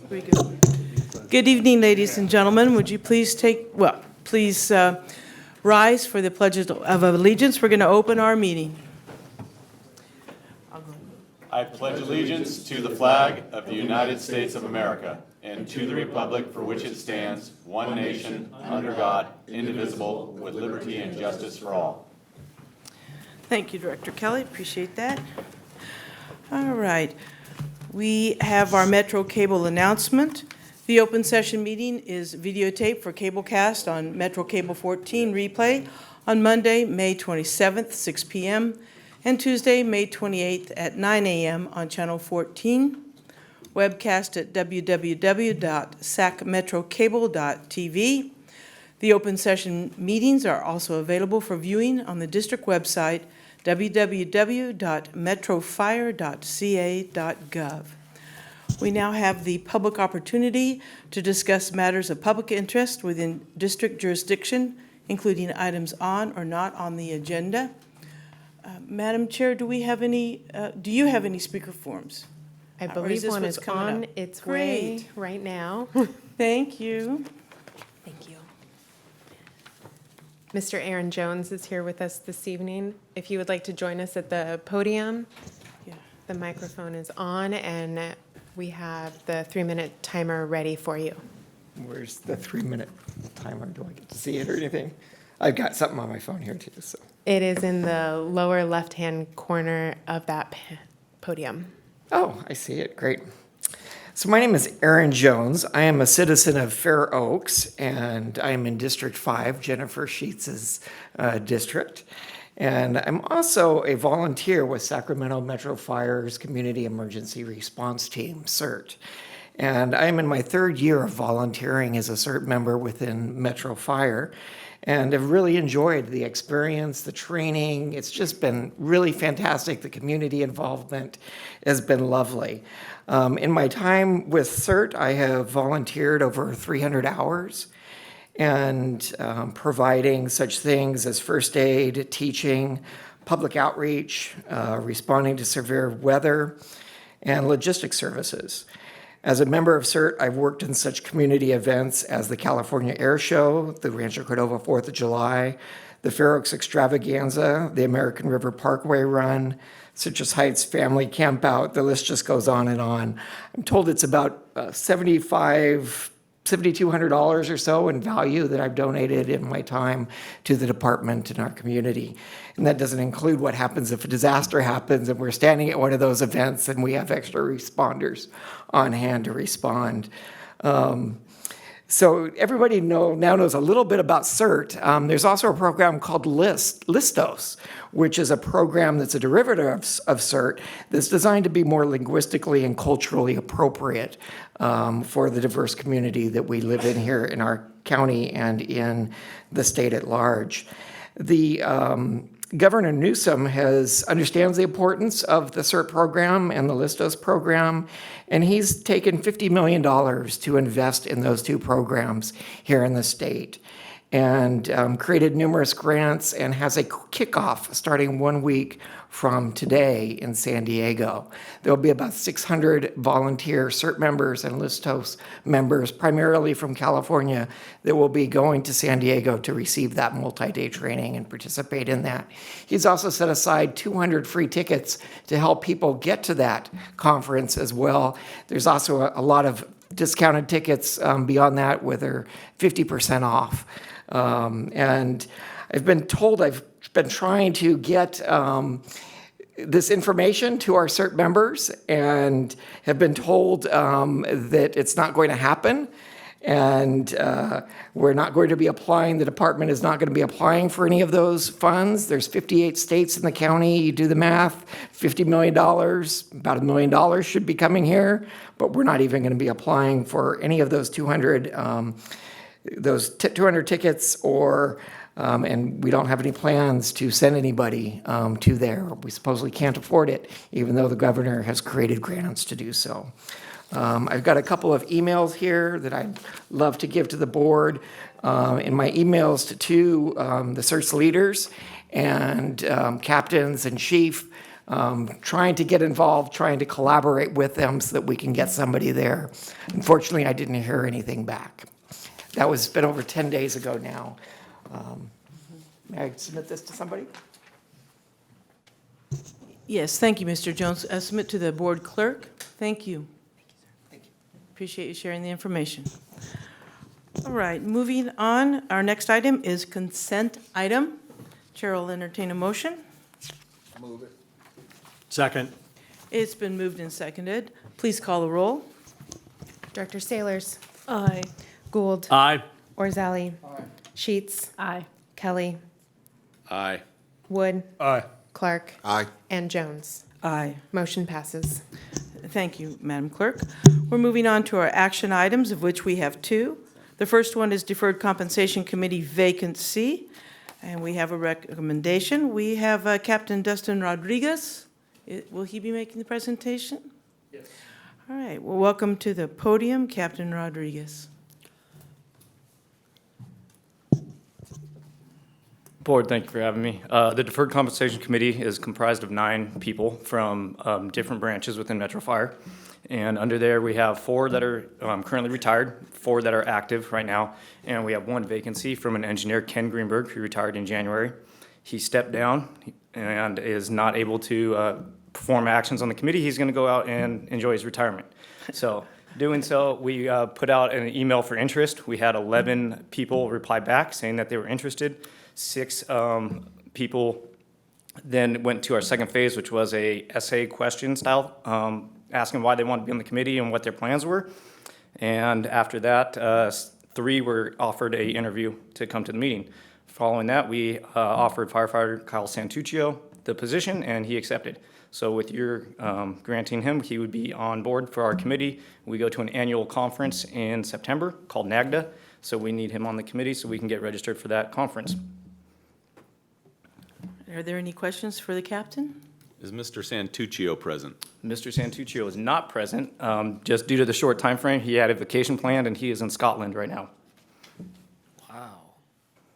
Very good. Good evening, ladies and gentlemen. Would you please please rise for the Pledge of Allegiance. We're going to open our meeting. I pledge allegiance to the flag of the United States of America and to the republic for which it stands, one nation, under God, indivisible, with liberty and justice for all. Thank you, Director Kelly. Appreciate that. All right. We have our Metro Cable announcement. The open session meeting is videotaped for cablecast on Metro Cable 14 replay on Monday, May 27th, 6 p.m., and Tuesday, May 28th at 9 a.m. on Channel 14. Webcast at www.sacmetrocable.tv. The open session meetings are also available for viewing on the district website, www.metrofire.ca.gov. We now have the public opportunity to discuss matters of public interest within district jurisdiction, including items on or not on the agenda. Madam Chair, do you have any speaker forms? I believe one is on its way right now. Thank you. Thank you. Mr. Aaron Jones is here with us this evening. If you would like to join us at the podium, the microphone is on, and we have the 3-minute timer ready for you. Where's the 3-minute timer? Do I get to see it or anything? I've got something on my phone here too. So it is in the lower left-hand corner of that podium. Oh, I see it. Great. So my name is Aaron Jones. I am a citizen of Fair Oaks, and I am in District 5, Jennifer Sheets' district. And I'm also a volunteer with Sacramento Metro Fire's Community Emergency Response Team, CERT. And I'm in my 3rd year of volunteering as a CERT member within Metro Fire, and have really enjoyed the experience, the training. It's just been really fantastic. The community involvement has been lovely. In my time with CERT, I have volunteered over 300 hours and providing such things as first aid, teaching, public outreach, responding to severe weather, and logistics services. As a member of CERT, I've worked in such community events as the California Air Show, the Rancho Cordova 4th of July, the Fair Oaks Extravaganza, the American River Parkway Run, Citrus Heights Family Campout. The list just goes on and on. I'm told it's about $7,200 or so in value that I've donated in my time to the department and our community. And that doesn't include what happens if a disaster happens and we're standing at one of those events and we have extra responders on hand to respond. So everybody now knows a little bit about CERT. There's also a program called Listos, which is a program that's a derivative of CERT that's designed to be more linguistically and culturally appropriate for the diverse community that we live in here in our county and in the state at large. The Governor Newsom understands the importance of the CERT program and the Listos program, and he's taken $50 million to invest in those two programs here in the state, and created numerous grants and has a kickoff starting 1 week from today in San Diego. There will be about 600 volunteer CERT members and Listos members, primarily from California, that will be going to San Diego to receive that multi-day training and participate in that. He's also set aside 200 free tickets to help people get to that conference as well. There's also a lot of discounted tickets beyond that, where they're 50% off. And I've been told, I've been trying to get this information to our CERT members and have been told that it's not going to happen, and we're not going to be applying, the department is not going to be applying for any of those funds. There's 58 states in the county. You do the math, $50 million, about $1 million should be coming here, but we're not even going to be applying for any of those 200 tickets, or and we don't have any plans to send anybody to there. We supposedly can't afford it, even though the governor has created grants to do so. I've got a couple of emails here that I'd love to give to the board. In my emails to the CERT leaders and captains and chief, trying to get involved, trying to collaborate with them so that we can get somebody there. Unfortunately, I didn't hear anything back. That was been over 10 days ago now. May I submit this to somebody? Yes, thank you, Mr. Jones. Submit to the board clerk. Thank you. Appreciate you sharing the information. All right, moving on, our next item is consent item. Chair will entertain a motion. Second. It's been moved and seconded. Please call the roll. Director Sailors, Aye. Gould, Aye. Orzali, Sheets, Aye. Kelly, Aye. Wood, Aye. Clark, Aye. and Jones. Aye. Motion passes. Thank you, Madam Clerk. We're moving on to our action items, of which we have two. The first one is Deferred Compensation Committee vacancy, and we have a recommendation. We have Captain Dustin Rodriguez. Will he be making the presentation? Yes. All right, well, welcome to the podium, Captain Rodriguez. Board, thank you for having me. The Deferred Compensation Committee is comprised of 9 people from different branches within Metro Fire. And under there, we have 4 that are currently retired, 4 that are active right now, and we have 1 vacancy from an engineer, Ken Greenberg, who retired in January. He stepped down and is not able to perform actions on the committee. He's going to go out and enjoy his retirement. So doing so, we put out an email for interest. We had 11 people reply back saying that they were interested. 6 people then went to our second phase, which was a essay question style, asking why they wanted to be on the committee and what their plans were. And after that, 3 were offered an interview to come to the meeting. Following that, we offered firefighter Kyle Santuccio the position, and he accepted. So with your granting him, he would be on board for our committee. We go to an annual conference in September called NAGDA, so we need him on the committee so we can get registered for that conference. Are there any questions for the captain? Is Mr. Santuccio present? Mr. Santuccio is not present, just due to the short time frame. He had a vacation planned, and he is in Scotland right now.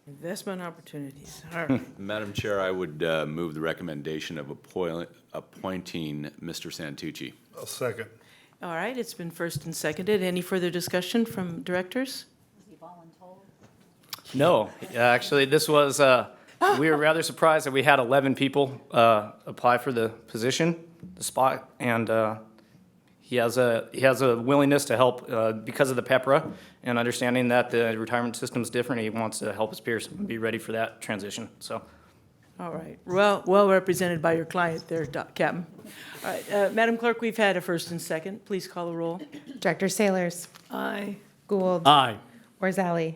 Investment opportunities. All right. Madam Chair, I would move the recommendation of appointing Mr. Santucci. I'll second. All right, it's been first and seconded. Any further discussion from directors? No, actually, this was, we were rather surprised that we had 11 people apply for the position, the spot, and he has a willingness to help because of the PEPRA and understanding that the retirement system is different. He wants to help his peers and be ready for that transition. So, All right, well represented by your client there, Captain. All right, Madam Clerk, we've had a first and second. Please call the roll. Director Sailors, Aye. Gould, Aye. Orzali,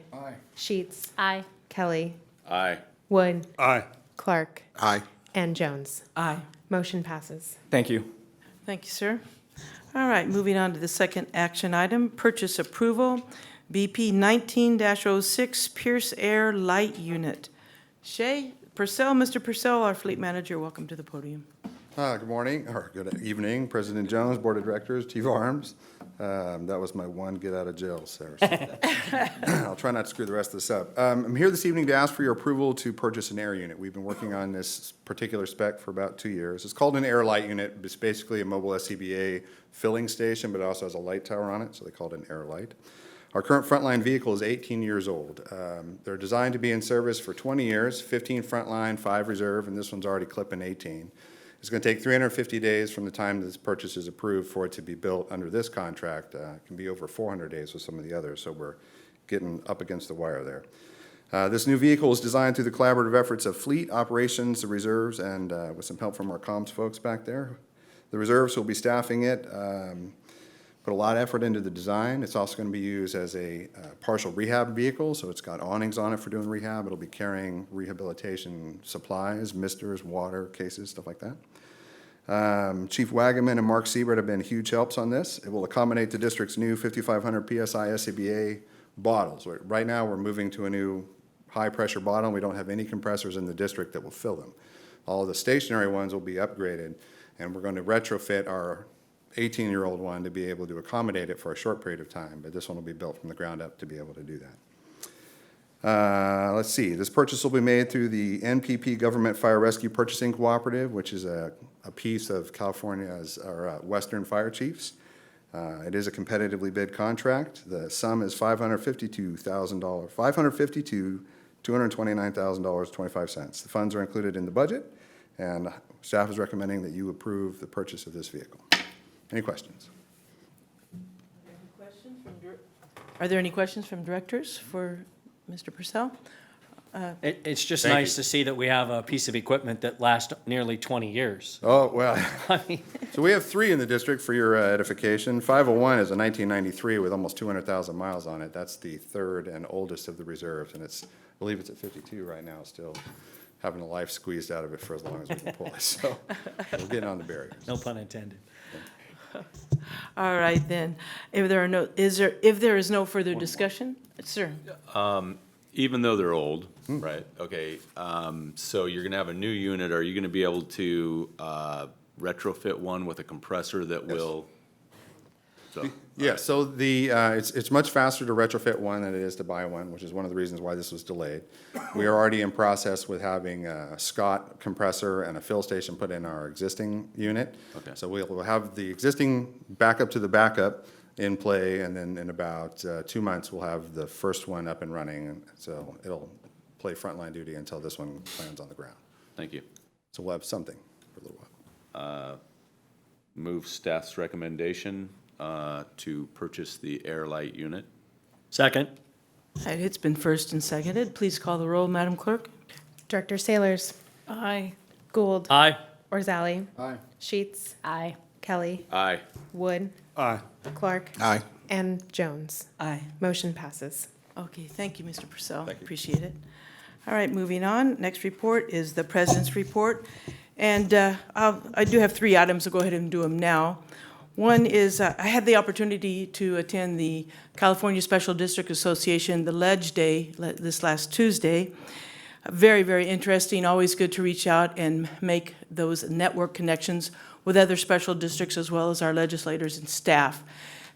Sheets, Aye. Kelly, Aye. Wood, Aye. Clark, Aye. and Jones. Aye. Motion passes. thank you. Thank you, sir. All right, moving on to the second action item, purchase approval, BP 19-06 Pierce Air Light Unit. Shay Purcell, Mr. Purcell, our fleet manager, welcome to the podium. Good morning, or good evening, President Jones, Board of Directors, Chief Arms. That was my one get out of jail, Sarah. I'll try not to screw the rest of this up. I'm here this evening to ask for your approval to purchase an air unit. We've been working on this particular spec for about 2 years. It's called an air light unit. It's basically a mobile SCBA filling station, but it also has a light tower on it, so they call it an air light. Our current frontline vehicle is 18 years old. They're designed to be in service for 20 years, 15 frontline, 5 reserve, and this one's already clipping 18. It's going to take 350 days from the time this purchase is approved for it to be built under this contract. It can be over 400 days with some of the others, so we're getting up against the wire there. This new vehicle is designed through the collaborative efforts of fleet, operations, the reserves, and with some help from our comms folks back there. The reserves will be staffing it, put a lot of effort into the design. It's also going to be used as a partial rehab vehicle, so it's got awnings on it for doing rehab. It'll be carrying rehabilitation supplies, misters, water cases, stuff like that. Chief Wagaman and Mark Siebert have been huge helps on this. It will accommodate the district's new 5,500 PSI SCBA bottles. Right now, we're moving to a new high-pressure bottle. We don't have any compressors in the district that will fill them. All of the stationary ones will be upgraded, and we're going to retrofit our 18-year-old one to be able to accommodate it for a short period of time, but this one will be built from the ground up to be able to do that. Let's see, this purchase will be made through the NPP Government Fire Rescue Purchasing Cooperative, which is a a piece of California's, or Western Fire Chiefs. It is a competitively bid contract. The sum is $552,000, $229,000.25. The funds are included in the budget, and staff is recommending that you approve the purchase of this vehicle. Any questions? Are there any questions from directors for Mr. Purcell? It's just Thank nice you. to see that we have a piece of equipment that lasts nearly 20 years. Oh, well, I mean, so we have 3 in the district for your edification. 501 is a 1993 with almost 200,000 miles on it. That's the third and oldest of the reserves, and I believe it's at 52 right now, still having the life squeezed out of it for as long as we can pull it. So we're getting on the barriers. no pun intended. All right, then. If there is no further discussion, sir. Even though they're old, right, okay, so you're gonna have a new unit, are you gonna be able to retrofit one with a compressor that will? So, Yeah, so it's much faster to retrofit one than it is to buy one, which is one of the reasons why this was delayed. We are already in process with having a Scott compressor and a fill station put in our existing unit. Okay. So we'll have the existing backup to the backup in play, and then in about 2 months, we'll have the first one up and running. And so it'll play frontline duty until this one lands on the ground. thank you. So we'll have something for a little while. Move staff's recommendation to purchase the air light unit. Second? All right, it's been first and seconded. Please call the roll, Madam Clerk. Director Sailors, Aye. Gould, Aye. Orzali, Aye. Sheets, Aye. Kelly, Aye. Wood, Aye. Clark, Aye. and Jones. Aye. Motion passes. Okay, thank you, Mr. Purcell. Appreciate it. All right, moving on. Next report is the President's report. And I do have 3 items, so go ahead and do them now. One is, I had the opportunity to attend the California Special District Association, the Ledge Day, this last Tuesday. Very, very interesting, always good to reach out and make those network connections with other special districts as well as our legislators and staff.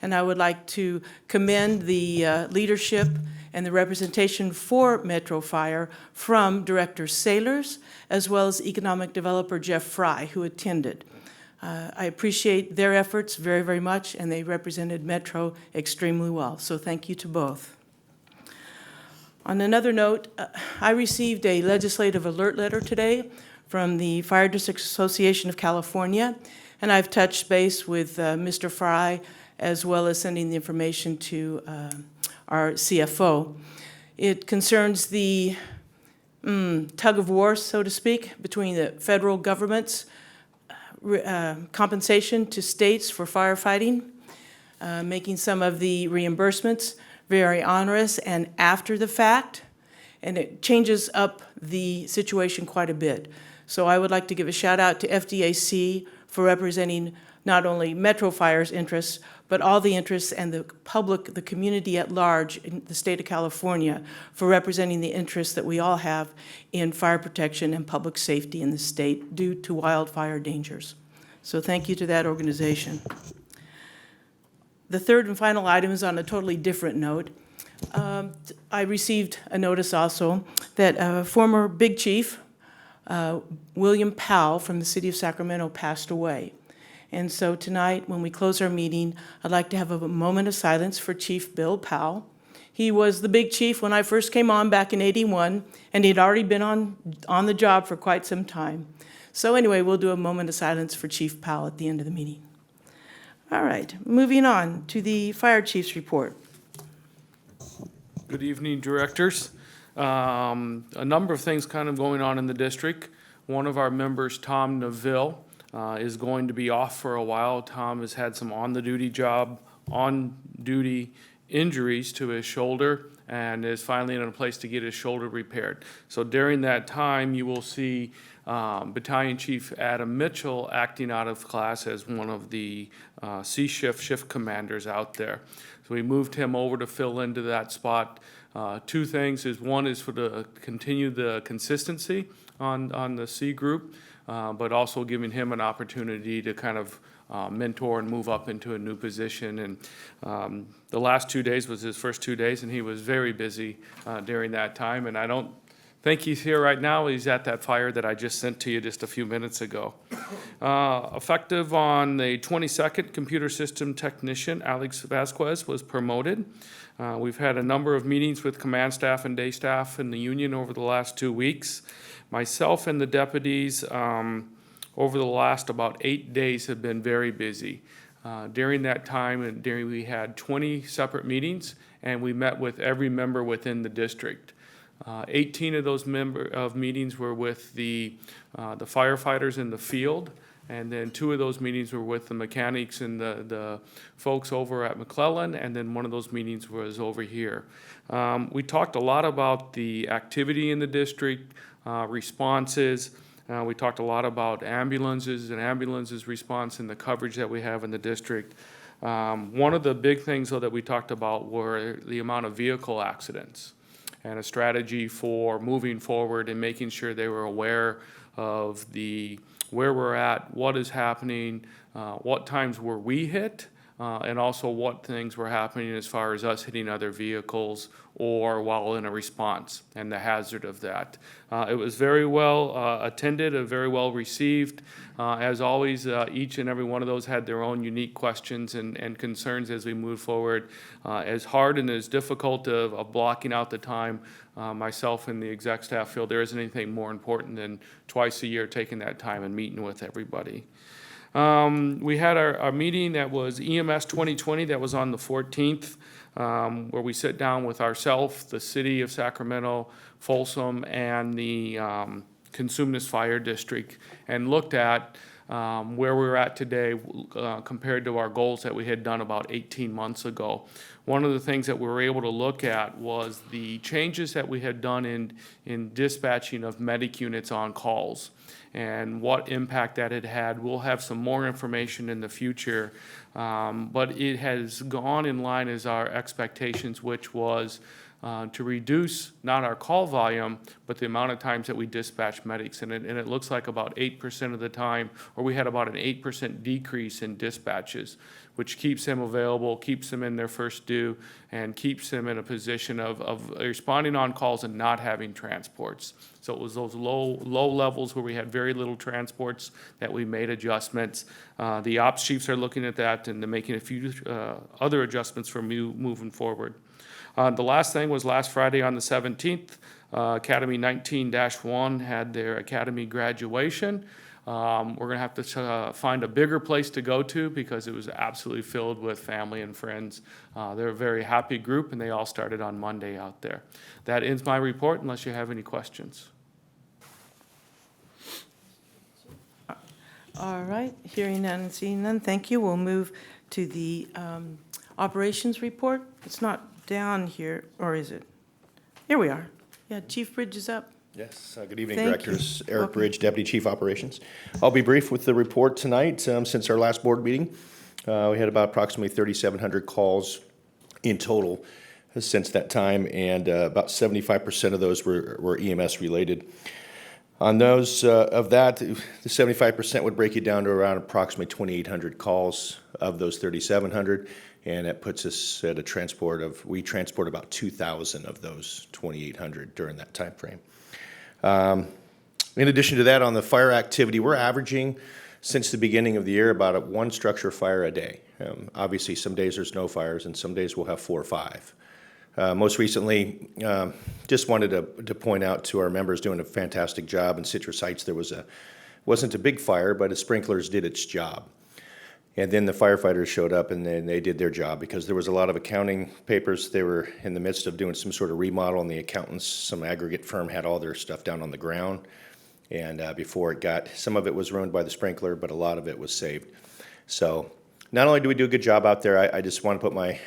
And I would like to commend the leadership and the representation for Metro Fire from Director Sailors as well as economic developer Jeff Fry, who attended. I appreciate their efforts very, very much, and they represented Metro extremely well. So thank you to both. On another note, I received a legislative alert letter today from the Fire District Association of California, and I've touched base with Mr. Fry as well as sending the information to our CFO. It concerns the tug of war, so to speak, between the federal government's compensation to states for firefighting, making some of the reimbursements very onerous and after the fact, and it changes up the situation quite a bit. So I would like to give a shout out to FDAC for representing not only Metro Fire's interests, but all the interests and the public, the community at large in the state of California for representing the interests that we all have in fire protection and public safety in the state due to wildfire dangers. So thank you to that organization. The third and final item is on a totally different note. I received a notice also that former Big Chief, William Powell from the city of Sacramento passed away. And so tonight, when we close our meeting, I'd like to have a moment of silence for Chief Bill Powell. He was the Big Chief when I first came on back in '81, and he'd already been on the job for quite some time. So anyway, we'll do a moment of silence for Chief Powell at the end of the meeting. All right, moving on to the Fire Chief's report. Good evening, directors. A number of things kind of going on in the district. One of our members, Tom Neville, is going to be off for a while. Tom has had some on-duty injuries to his shoulder and is finally in a place to get his shoulder repaired. So during that time, you will see Battalion Chief Adam Mitchell acting out of class as one of the shift commanders out there. So we moved him over to fill into that spot. 2 things is, one is for to continue the consistency on the C group, but also giving him an opportunity to kind of mentor and move up into a new position. And the last 2 days was his first 2 days, and he was very busy during that time. And I don't think he's here right now. He's at that fire that I just sent to you just a few minutes ago. Effective on the 22nd, computer system technician Alex Vasquez was promoted. We've had a number of meetings with command staff and day staff in the union over the last 2 weeks. Myself and the deputies over the last about 8 days have been very busy. During that time, we had 20 separate meetings, and we met with every member within the district. 18 of those meetings were with the firefighters in the field, and then 2 of those meetings were with the mechanics and the folks over at McClellan, and then 1 of those meetings was over here. We talked a lot about the activity in the district, responses. We talked a lot about ambulances and ambulances response and the coverage that we have in the district. One of the big things, though, that we talked about were the amount of vehicle accidents and a strategy for moving forward and making sure they were aware of where we're at, what is happening, what times were we hit, and also what things were happening as far as us hitting other vehicles or while in a response and the hazard of that. It was very well attended, very well received. As always, each and every one of those had their own unique questions and concerns as we move forward. As hard and as difficult of blocking out the time, myself and the exec staff feel there isn't anything more important than twice a year taking that time and meeting with everybody. We had our meeting that was EMS 2020 that was on the 14th, where we sit down with ourselves, the city of Sacramento, Folsom, and the Consumnes Fire District, and looked at where we're at today compared to our goals that we had done about 18 months ago. One of the things that we were able to look at was the changes that we had done in dispatching of medic units on calls and what impact that had had. We'll have some more information in the future, but it has gone in line as our expectations, which was to reduce not our call volume, but the amount of times that we dispatch medics. And it looks like about 8% of the time, or we had about an 8% decrease in dispatches, which keeps them available, keeps them in their first due, and keeps them in a position of responding on calls and not having transports. So it was those low levels where we had very little transports that we made adjustments. The ops chiefs are looking at that and they're making a few other adjustments for moving forward. The last thing was last Friday on the 17th, Academy 19-1 had their academy graduation. We're going to have to find a bigger place to go to because it was absolutely filled with family and friends. They're a very happy group, and they all started on Monday out there. That ends my report, unless you have any questions. All right, hearing none and seeing none, thank you. We'll move to the operations report. It's not down here, or is it? Here we are. Yeah, Chief Bridge is up. Yes, good evening, Thank you. Directors. Eric Welcome. Bridge, Deputy Chief Operations. I'll be brief with the report tonight. Since our last board meeting, we had about approximately 3,700 calls in total since that time, and about 75% of those were EMS related. On those, of that, the 75% would break it down to around approximately 2,800 calls of those 3,700, and that puts us at a transport of, we transport about 2,000 of those 2,800 during that time frame. In addition to that, on the fire activity, we're averaging since the beginning of the year about one structure fire a day. Obviously, some days there's no fires, and some days we'll have 4 or 5. Most recently, just wanted to point out to our members doing a fantastic job in Citrus Heights. There wasn't a big fire, but the sprinklers did its job. And then the firefighters showed up and then they did their job because there was a lot of accounting papers. They were in the midst of doing some sort of remodel, and the accountants, some aggregate firm, had all their stuff down on the ground. And before it got, some of it was ruined by the sprinkler, but a lot of it was saved. So not only do we do a good job out there, I just want to put my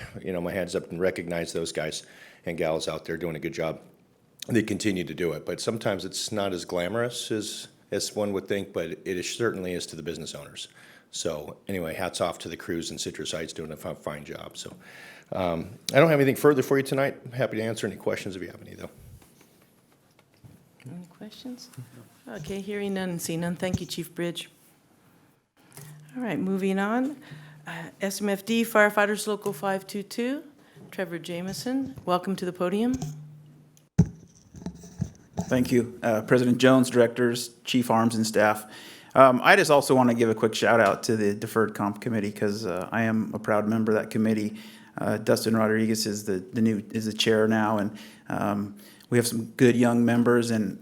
hands up and recognize those guys and gals out there doing a good job. They continue to do it, but sometimes it's not as glamorous as one would think, but it certainly is to the business owners. So anyway, hats off to the crews in Citrus Heights doing a fine job. So I don't have anything further for you tonight. I'm happy to answer any questions if you have any, though. Any questions? Okay, hearing none and seeing none. Thank you, Chief Bridge. All right, moving on. SMFD Firefighters Local 522, Trevor Jameson. Welcome to the podium. Thank you. President Jones, directors, chief arms, and staff. I just also want to give a quick shout out to the Deferred Comp Committee because I am a proud member of that committee. Dustin Rodriguez is the chair now, and we have some good young members, and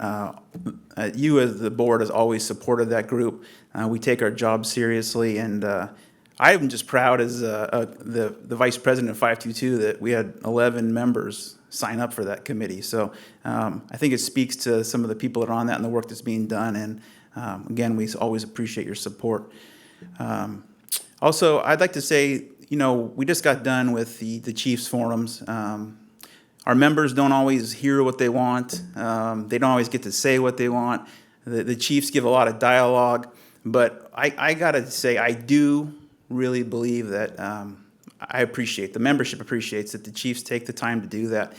you as the board has always supported that group. We take our job seriously, and I'm just proud as the vice president of 522 that we had 11 members sign up for that committee. So I think it speaks to some of the people that are on that and the work that's being done. And again, we always appreciate your support. Also, I'd like to say, we just got done with the Chiefs forums. Our members don't always hear what they want. They don't always get to say what they want. The Chiefs give a lot of dialogue, but I gotta say, I do really believe that I appreciate, the membership appreciates that the Chiefs take the time to do that.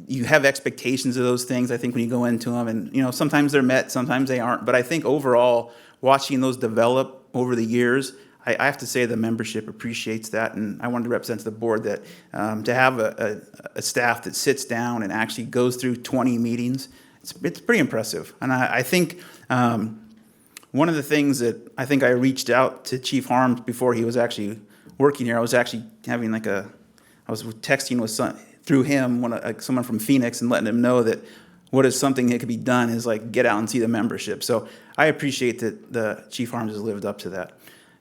You have expectations of those things, I think, when you go into them, and sometimes they're met, sometimes they aren't. But I think overall, watching those develop over the years, I have to say the membership appreciates that, and I wanted to represent to the board that to have a staff that sits down and actually goes through 20 meetings, it's pretty impressive. And I think one of the things that I think I reached out to Chief Harms before he was actually working here, I was actually having I was texting with through him, someone from Phoenix, and letting him know that what is something that could be done is get out and see the membership. So I appreciate that the Chief Harms has lived up to that.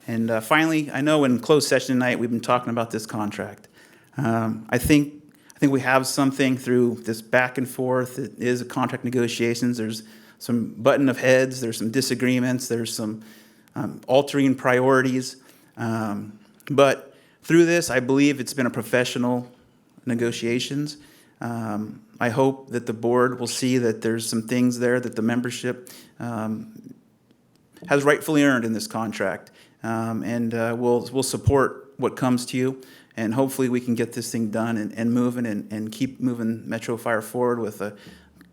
And finally, I know in closed session tonight, we've been talking about this contract. I think we have something through this back and forth. It is a contract negotiations. There's some button of heads. There's some disagreements. There's some altering priorities. But through this, I believe it's been a professional negotiations. I hope that the board will see that there's some things there that the membership has rightfully earned in this contract. And we'll support what comes to you, and hopefully we can get this thing done and moving and keep moving Metro Fire forward with a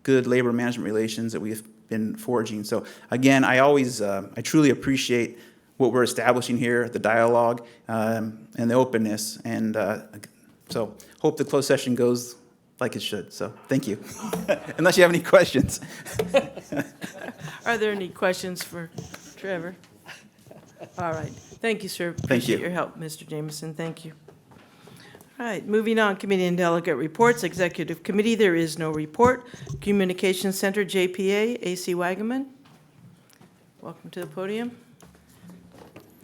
good labor management relations that we've been forging. So again, I truly appreciate what we're establishing here, the dialogue and the openness, and so hope the closed session goes like it should. So thank you. Unless you have any questions. Are there any questions for Trevor? All right. Thank you, sir. Thank you. Appreciate your help, Mr. Jameson. Thank you. All right, moving on, committee and delegate reports. Executive Committee, there is no report. Communications Center, JPA, A.C. Wagaman. Welcome to the podium.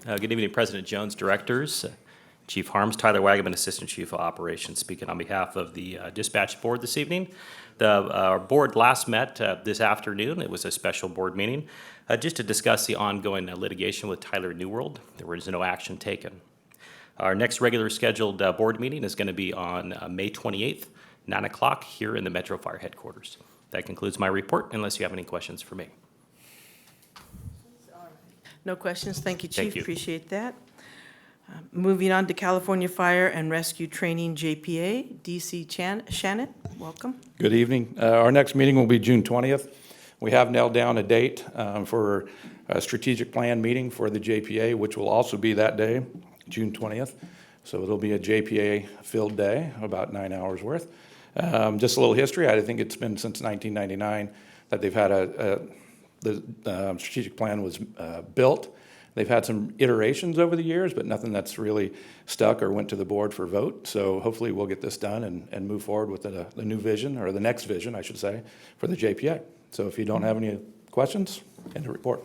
Good evening, President Jones, directors, Chief Harms, Tyler Wagaman, Assistant Chief of Operations, speaking on behalf of the dispatch board this evening. The board last met this afternoon. It was a special board meeting just to discuss the ongoing litigation with Tyler New World. There was no action taken. Our next regular scheduled board meeting is going to be on May 28th, 9 o'clock here in the Metro Fire headquarters. That concludes my report, unless you have any questions for me. No questions. Thank you, Chief. Thank you. Appreciate that. Moving on to California Fire and Rescue Training, JPA, DC Shannon, welcome. Good evening. Our next meeting will be June 20th. We have nailed down a date for a strategic plan meeting for the JPA, which will also be that day, June 20th. So it'll be a JPA-filled day, about 9 hours worth. Just a little history. I think it's been since 1999 that they've had the strategic plan was built. They've had some iterations over the years, but nothing that's really stuck or went to the board for vote. So hopefully we'll get this done and move forward with the new vision, or the next vision, I should say, for the JPA. So if you don't have any questions, end the report.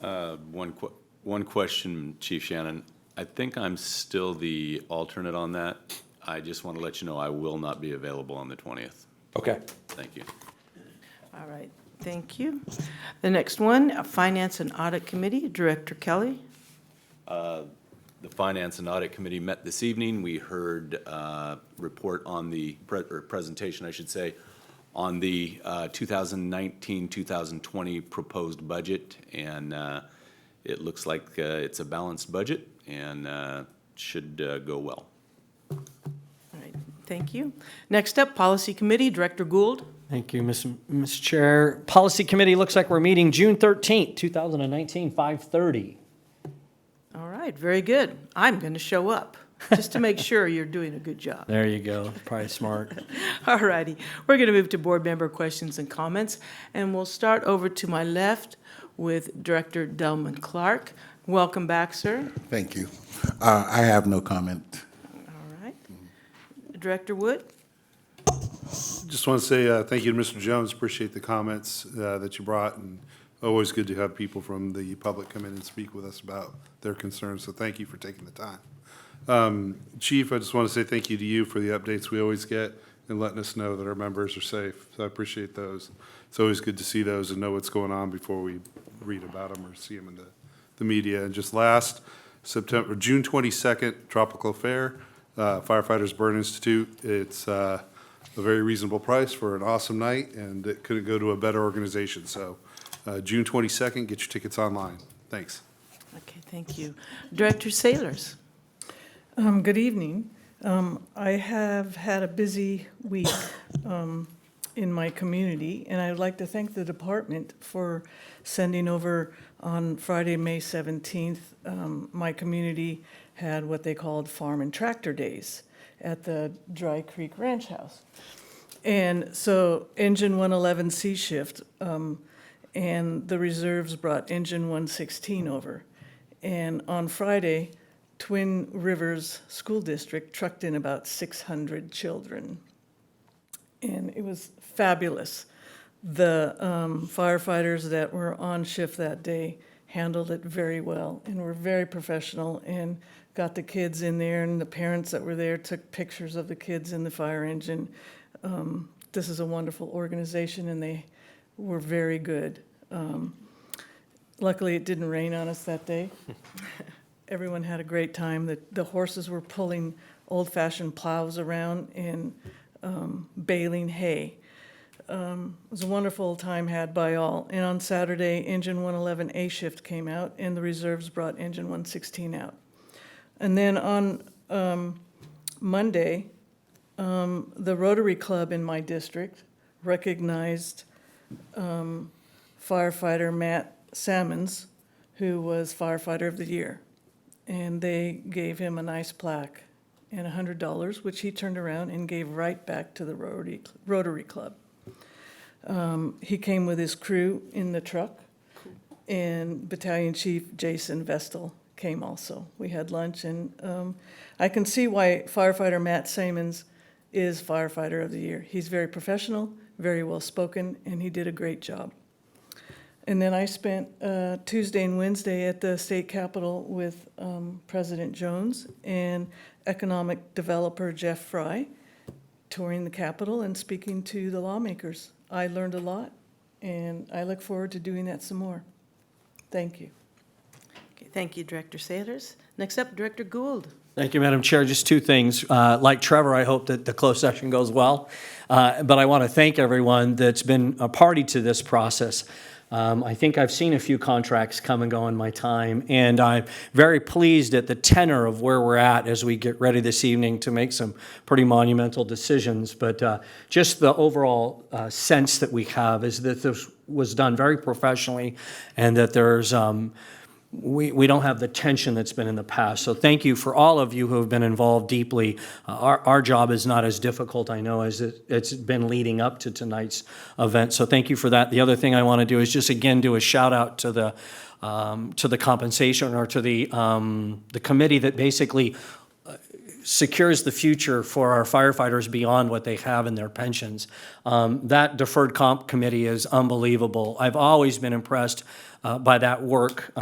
One question, Chief Shannon. I think I'm still the alternate on that. I just want to let you know I will not be available on the 20th. Okay. Thank you. All right, thank you. The next one, Finance and Audit Committee, Director Kelly. The Finance and Audit Committee met this evening. We heard report on the presentation, I should say, on the 2019-2020 proposed budget, and it looks like it's a balanced budget and should go well. All right, thank you. Next up, Policy Committee, Director Gould. Thank you, Ms. Chair. Policy Committee, looks like we're meeting June 13th, 2019, 5:30. All right, very good. I'm going to show up. just to make sure you're doing a good job. There you go. Probably smart. All righty. We're going to move to board member questions and comments, and we'll start over to my left with Director Delman Clark. Welcome back, sir. Thank you. I have no comment. All right. Director Wood? Just want to say thank you to Mr. Jones. Appreciate the comments that you brought, and always good to have people from the public come in and speak with us about their concerns. So thank you for taking the time. Chief, I just want to say thank you to you for the updates we always get and letting us know that our members are safe. So I appreciate those. It's always good to see those and know what's going on before we read about them or see them in the media. And just last, June 22nd, Tropical Fair, Firefighters Burn Institute. It's a very reasonable price for an awesome night, and it couldn't go to a better organization. So June 22nd, get your tickets online. Thanks. Okay, thank you. Director Sailors? Good evening. I have had a busy week in my community, and I would like to thank the department for sending over on Friday, May 17th. My community had what they called Farm and Tractor Days at the Dry Creek Ranch House. And so Engine 111 C shift and the reserves brought Engine 116 over. And on Friday, Twin Rivers School District trucked in about 600 children. And it was fabulous. The firefighters that were on shift that day handled it very well and were very professional and got the kids in there, and the parents that were there took pictures of the kids in the fire engine. This is a wonderful organization, and they were very good. Luckily, it didn't rain on us that day. Everyone had a great time. The horses were pulling old-fashioned plows around and baling hay. It was a wonderful time had by all. And on Saturday, Engine 111 A shift came out, and the reserves brought Engine 116 out. And then on Monday, the Rotary Club in my district recognized firefighter Matt Salmons, who was Firefighter of the Year. And they gave him a nice plaque and $100, which he turned around and gave right back to the Rotary Club. He came with his crew in the truck, and Battalion Chief Jason Vestal came also. We had lunch, and I can see why firefighter Matt Salmons is Firefighter of the Year. He's very professional, very well-spoken, and he did a great job. And then I spent Tuesday and Wednesday at the state capitol with President Jones and economic developer Jeff Fry, touring the Capitol and speaking to the lawmakers. I learned a lot, and I look forward to doing that some more. Thank you. Okay, thank you, Director Sailors. Next up, Director Gould. Thank you, Madam Chair. Just two things. Like Trevor, I hope that the closed session goes well. But I want to thank everyone that's been a party to this process. I think I've seen a few contracts come and go in my time, and I'm very pleased at the tenor of where we're at as we get ready this evening to make some pretty monumental decisions. But just the overall sense that we have is that this was done very professionally, and that there's we don't have the tension that's been in the past. So thank you for all of you who have been involved deeply. Our job is not as difficult, I know, as it's been leading up to tonight's event. So thank you for that. The other thing I want to do is just again do a shout out to the compensation, or to the committee that basically secures the future for our firefighters beyond what they have in their pensions. That deferred comp committee is unbelievable. I've always been impressed by that work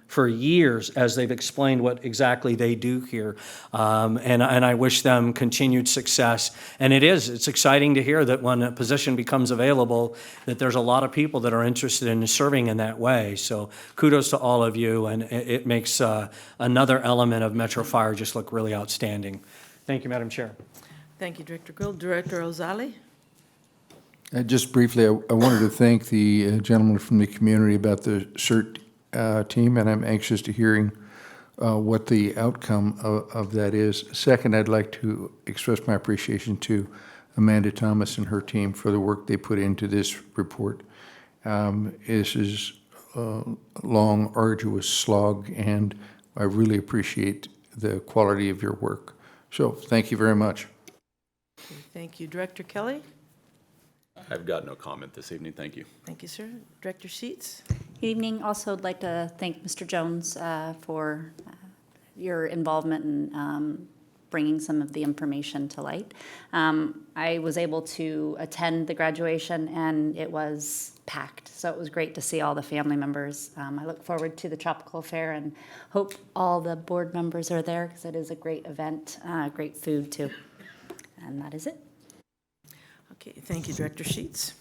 for years as they've explained what exactly they do here. And I wish them continued success. And it's exciting to hear that when a position becomes available, that there's a lot of people that are interested in serving in that way. So kudos to all of you, and it makes another element of Metro Fire just look really outstanding. Thank you, Madam Chair. Thank you, Director Gould. Director Ozali? Just briefly, I wanted to thank the gentleman from the community about the CERT team, and I'm anxious to hearing what the outcome of that is. Second, I'd like to express my appreciation to Amanda Thomas and her team for the work they put into this report. This is a long, arduous slog, and I really appreciate the quality of your work. So thank you very much. Thank you. Director Kelly? I've got no comment this evening, thank you. Thank you, sir. Director Sheets? Good evening. Also, I'd like to thank Mr. Jones for your involvement in bringing some of the information to light. I was able to attend the graduation, and it was packed, so it was great to see all the family members. I look forward to the Tropical Fair and hope all the board members are there, because it is a great event, great food too. And that is it. Okay, thank you, Director Sheets.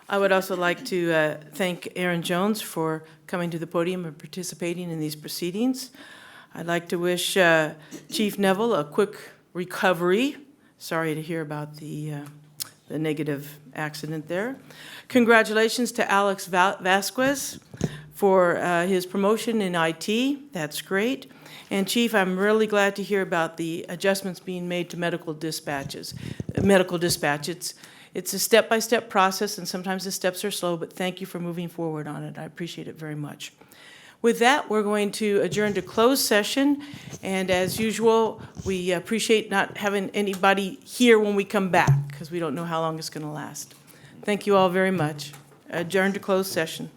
I would also like to thank Aaron Jones for coming to the podium and participating in these proceedings. I'd like to wish Chief Neville a quick recovery. Sorry to hear about the negative accident there. Congratulations to Alex Vasquez for his promotion in IT. That's great. And Chief, I'm really glad to hear about the adjustments being made to medical dispatch. It's a step-by-step process, and sometimes the steps are slow, but thank you for moving forward on it. I appreciate it very much. With that, we're going to adjourn to closed session, and as usual, we appreciate not having anybody here when we come back, because we don't know how long it's going to last. Thank you all very much. Adjourn to closed session.